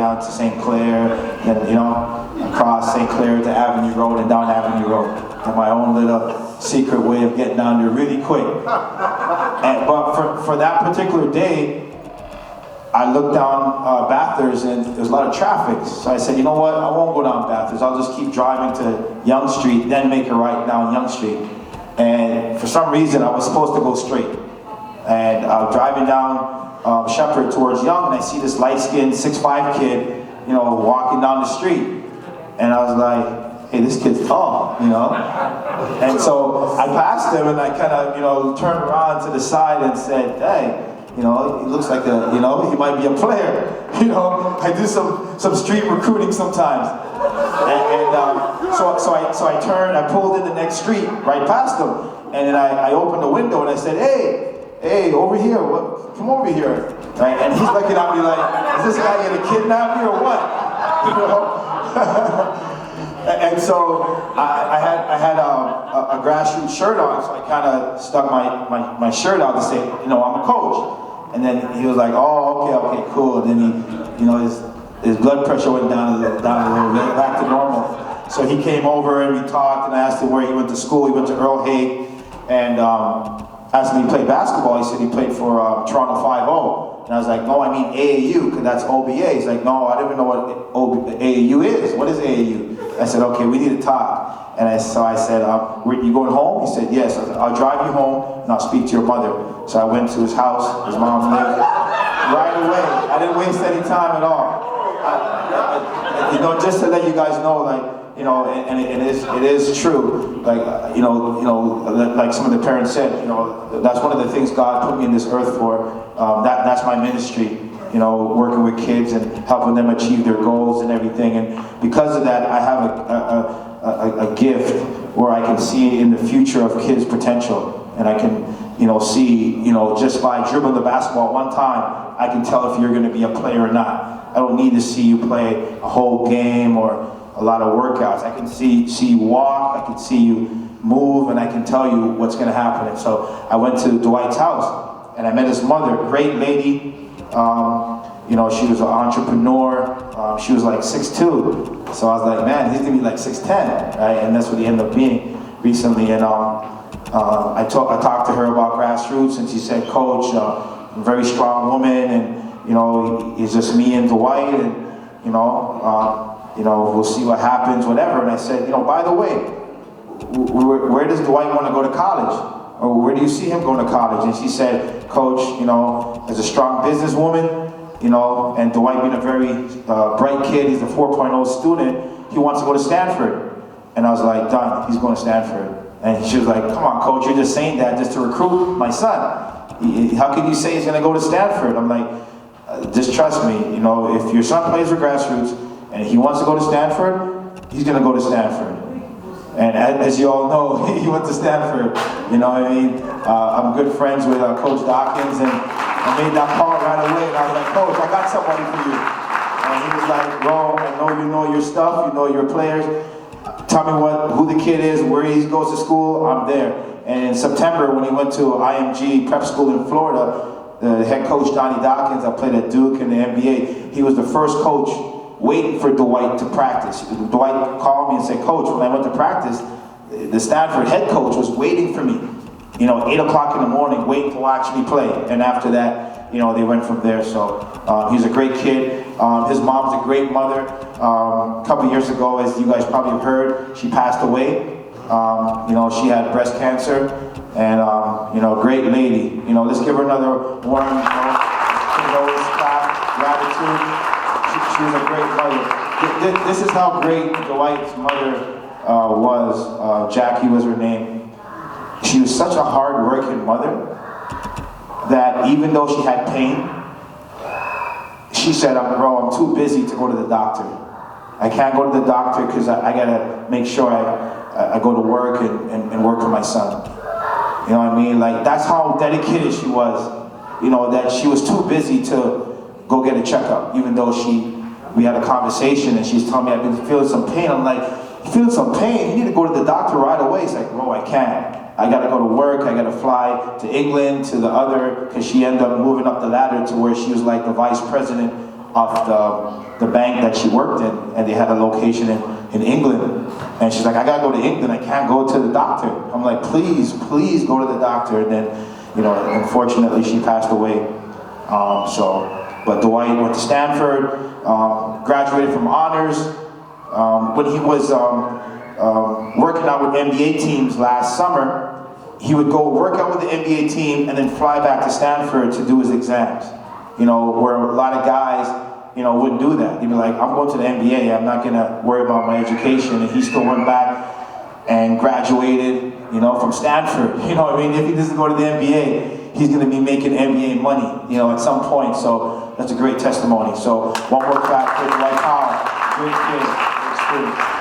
down to St. Clair, then, you know, across St. Clair to Avenue Road and down Avenue Road. And my own little secret way of getting down there really quick. But for that particular day, I looked down Bathurst and there's a lot of traffic. So I said, you know what, I won't go down Bathurst. I'll just keep driving to Yonge Street, then make a right down Yonge Street. And for some reason, I was supposed to go straight. And I was driving down Shepherd towards Yonge, and I see this light-skinned 6'5" kid, you know, walking down the street. And I was like, hey, this kid's tall, you know? And so I passed him and I kind of, you know, turned around to the side and said, hey, you know, he looks like a, you know, he might be a player. You know, I do some street recruiting sometimes. So I turned, I pulled in the next street right past him. And then I opened the window and I said, hey, over here, come over here. Right? And he's looking at me like, is this guy gonna kidnap me or what? You know? And so I had a Grassroots shirt on, so I kind of stuck my shirt out to say, you know, I'm a coach. And then he was like, oh, okay, cool. And then he, you know, his blood pressure went down a little bit, back to normal. So he came over and we talked, and I asked him where he went to school. He went to Earl Haig, and asked him if he played basketball. He said he played for Toronto 5-0. And I was like, no, I mean AAU, because that's OBA. He's like, no, I don't even know what AAU is. What is AAU? I said, okay, we need to talk. And so I said, you going home? He said, yes. I said, I'll drive you home and I'll speak to your mother. So I went to his house, his mom lived right away. I didn't waste any time at all. You know, just to let you guys know, like, you know, and it is true. Like, you know, like some of the parents said, you know, that's one of the things God put me in this earth for. That's my ministry. You know, working with kids and helping them achieve their goals and everything. And because of that, I have a gift where I can see in the future of kids' potential. And I can, you know, see, you know, just by dribbling the basketball one time, I can tell if you're going to be a player or not. I don't need to see you play a whole game or a lot of workouts. I can see you walk, I can see you move, and I can tell you what's going to happen. And so I went to Dwight's house, and I met his mother, great lady. You know, she was an entrepreneur. She was like 6'2". So I was like, man, he's going to be like 6'10", right? And that's what he ended up being recently. And I talked to her about Grassroots, and she said, Coach, a very strong woman, and, you know, it's just me and Dwight, and, you know, we'll see what happens, whatever. And I said, you know, by the way, where does Dwight want to go to college? Or where do you see him going to college? And she said, Coach, you know, as a strong businesswoman, you know, and Dwight being a very bright kid, he's a 4.0 student, he wants to go to Stanford. And I was like, done, he's going to Stanford. And she was like, come on, Coach, you're just saying that just to recruit my son. How can you say he's going to go to Stanford? I'm like, just trust me, you know, if your son plays for Grassroots and he wants to go to Stanford, he's going to go to Stanford. And as you all know, he went to Stanford, you know what I mean? I'm good friends with Coach Dawkins, and I made that call right away, and I was like, Coach, I got somebody for you. And he was like, bro, I know you know your stuff, you know your players. Tell me who the kid is, where he goes to school, I'm there. And in September, when he went to IMG prep school in Florida, the head coach, Johnny Dawkins, I played at Duke in the NBA, he was the first coach waiting for Dwight to practice. Dwight called me and said, Coach, when I went to practice, the Stanford head coach was waiting for me. You know, 8 o'clock in the morning, waiting to watch me play. And after that, you know, they went from there. So he's a great kid. His mom's a great mother. A couple years ago, as you guys probably have heard, she passed away. You know, she had breast cancer. And, you know, great lady. You know, let's give her another warm, clap, gratitude. She was a great mother. This is how great Dwight's mother was. Jackie was her name. She was such a hard-working mother that even though she had pain, she said, bro, I'm too busy to go to the doctor. I can't go to the doctor because I gotta make sure I go to work and work for my son. You know what I mean? Like, that's how dedicated she was. You know, that she was too busy to go get a checkup, even though we had a conversation and she's telling me I've been feeling some pain. I'm like, you feeling some pain? You need to go to the doctor right away. It's like, bro, I can't. I gotta go to work, I gotta fly to England, to the other, because she ended up moving up the ladder to where she was like the vice president off the bank that she worked in, and they had a location in England. And she's like, I gotta go to England, I can't go to the doctor. I'm like, please go to the doctor. And then, unfortunately she passed away. But Dwight went to Stanford, graduated from honors. When he was working out with NBA teams last summer, he would go work out with the NBA team and then fly back to Stanford to do his exams. Where a lot of guys, wouldn't do that. They'd be like, I'm going to the NBA, I'm not gonna worry about my education. And he still went back and graduated, from Stanford. If he doesn't go to the NBA, he's gonna be making NBA money, at some point. So that's a great testimony. So one more clap for Dwight Powell. Great kid, great student.